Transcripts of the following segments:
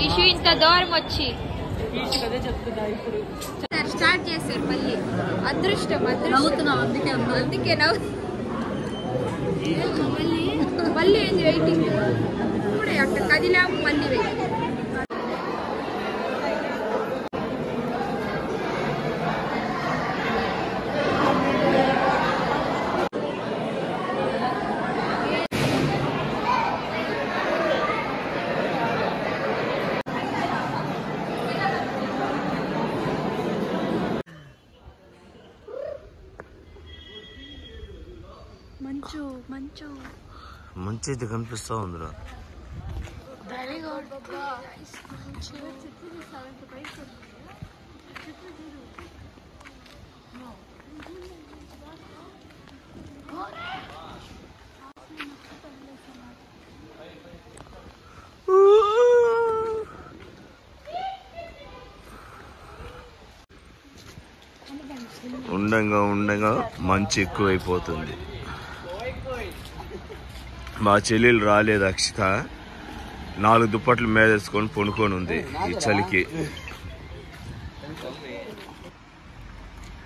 ఈషు ఇంత దూరం వచ్చి స్టార్ట్ చేశారు మళ్ళీ. అదృష్టం నవ్వుతున్నాం, అందుకే మళ్ళీ ఏంది వెయిటింగ్. ఇప్పుడే అక్కడ కదిలాము, మళ్ళీ వెయిటింగ్. మంచి అయితే కనిపిస్తా ఉంది. ఉండగా మంచి ఎక్కువైపోతుంది. మా చెల్లెలు రాలేదు అక్షిత, 4 దుప్పట్లు మేదేసుకొని పొనుకొని ఉంది ఈ చలికి.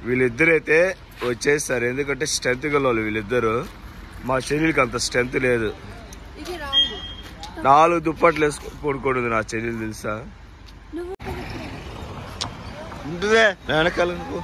వీళ్ళిద్దరైతే వచ్చేస్తారు, ఎందుకంటే స్ట్రెంత్ గల వీళ్ళిద్దరు. మా చెల్లెలకి అంత స్ట్రెంత్ లేదు. 4 దుప్పట్లు వేసుకొని పొనుకొని ఉంది నా చెల్లెలు, తెలుసా? ఉంటుందే వెనకాల నువ్వు.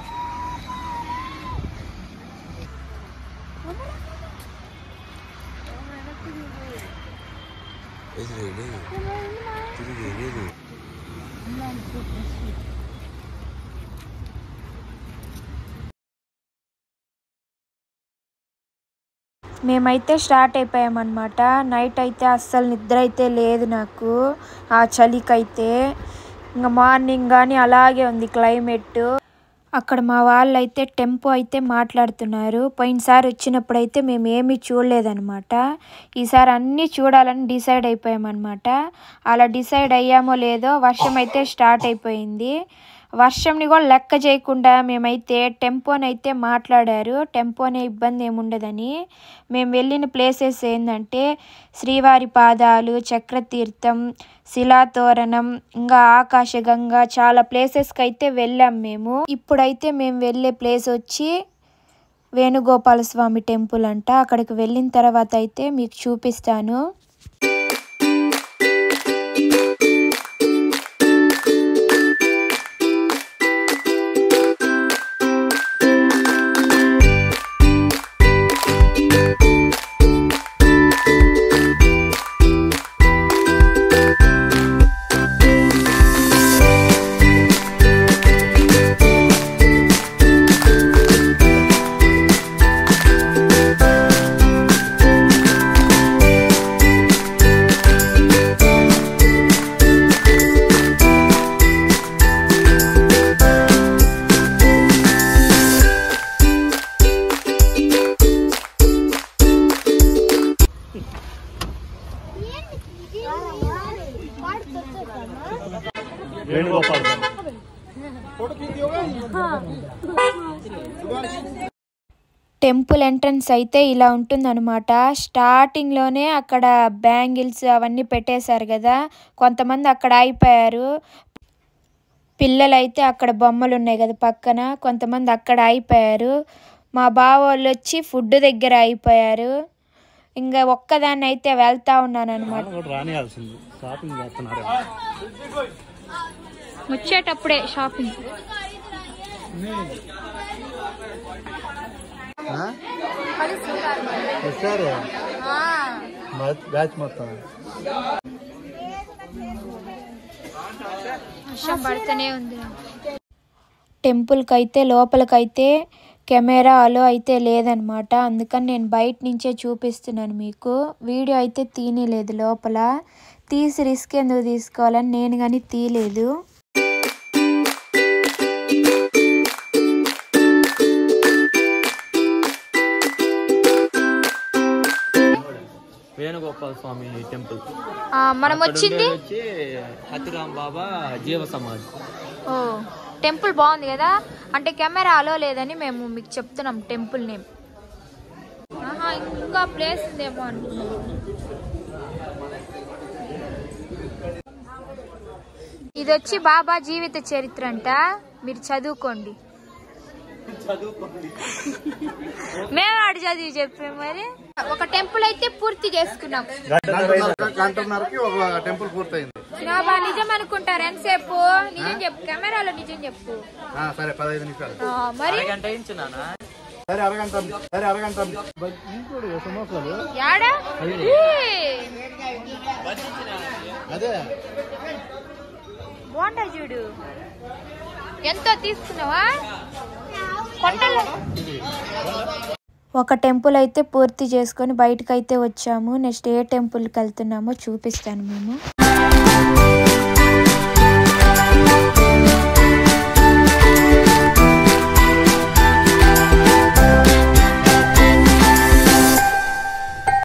మేమైతే స్టార్ట్ అయిపోయామన్నమాట. నైట్ అయితే అస్సలు నిద్ర అయితే లేదు నాకు ఆ చలికైతే. ఇంకా మార్నింగ్ కానీ అలాగే ఉంది క్లైమేట్. అక్కడ మా వాళ్ళు అయితే టెంపో అయితే మాట్లాడుతున్నారు. పోయినసారి వచ్చినప్పుడు అయితే మేము ఏమీ చూడలేదన్నమాట. ఈసారి అన్నీ చూడాలని డిసైడ్ అయిపోయామన్నమాట. అలా డిసైడ్ అయ్యామో లేదో వర్షం అయితే స్టార్ట్ అయిపోయింది. వర్షంని కూడా లెక్క చేయకుండా మేమైతే టెంపోనైతే మాట్లాడారు. టెంపోనే ఇబ్బంది ఏముండదని. మేము వెళ్ళిన ప్లేసెస్ ఏంటంటే శ్రీవారి పాదాలు, చక్రతీర్థం, శిలాతోరణం, ఇంకా ఆకాశగంగా, చాలా ప్లేసెస్కి అయితే వెళ్ళాం మేము. ఇప్పుడైతే మేము వెళ్ళే ప్లేస్ వచ్చి వేణుగోపాల స్వామి టెంపుల్ అంట. అక్కడికి వెళ్ళిన తర్వాత అయితే మీకు చూపిస్తాను. టెంపుల్ ఎంట్రన్స్ అయితే ఇలా ఉంటుందన్నమాట. స్టార్టింగ్లోనే అక్కడ బ్యాంగిల్స్ అవన్నీ పెట్టేశారు కదా, కొంతమంది అక్కడ అయిపోయారు. పిల్లలైతే అక్కడ బొమ్మలు ఉన్నాయి కదా పక్కన, కొంతమంది అక్కడ అయిపోయారు. మా బావ వాళ్ళు వచ్చి ఫుడ్ దగ్గర అయిపోయారు. ఇంకా ఒక్కదాన్ని అయితే వెళ్తా ఉన్నాను అనమాట. వచ్చేటప్పుడే షాపింగ్. వర్షం పడుతూనే ఉంది. టెంపుల్కి అయితే లోపలికైతే కెమెరా అలో అయితే లేదనమాట. అందుకని నేను బయట నుంచే చూపిస్తున్నాను మీకు. వీడియో అయితే తీయలేదు లోపల. తీసి రిస్క్ ఎందుకు తీసుకోవాలని నేను కానీ తీయలేదు. వేణుగోపాల స్వామి టెంపుల్ మనం వచ్చింది హతిరామ్ బాబా జీవ సమాజ్. ఓ టెంపుల్ బాగుంది కదా. అంటే కెమెరా అలో లేదని మేము మీకు చెప్తున్నాం టెంపుల్ నేమ్. ఇంకా ప్లేస్ ఉందేమో అనుకున్నాం. ఇది వచ్చి బాబా జీవిత చరిత్ర అంట, మీరు చదువుకోండి. మేము ఆడు చదివి చెప్పాం. మరి ఒక టెంపుల్ అయితే పూర్తి చేసుకున్నాం. టెంపుల్ పూర్తయింది. నిజం అనుకుంటారు ఎంతసేపు? నిజం చెప్పు, కెమెరాలో నిజం చెప్పు. సరే 15 నిమిషాలు. మరి సరే అరగంట. యాడా అదే బోండా చూడు ఎంతో తీసుకున్నావా కొండలో. ఒక టెంపుల్ అయితే పూర్తి చేసుకొని బయటకు అయితే వచ్చాము. నెక్స్ట్ ఏ టెంపుల్కి వెళ్తున్నామో చూపిస్తాను మేము.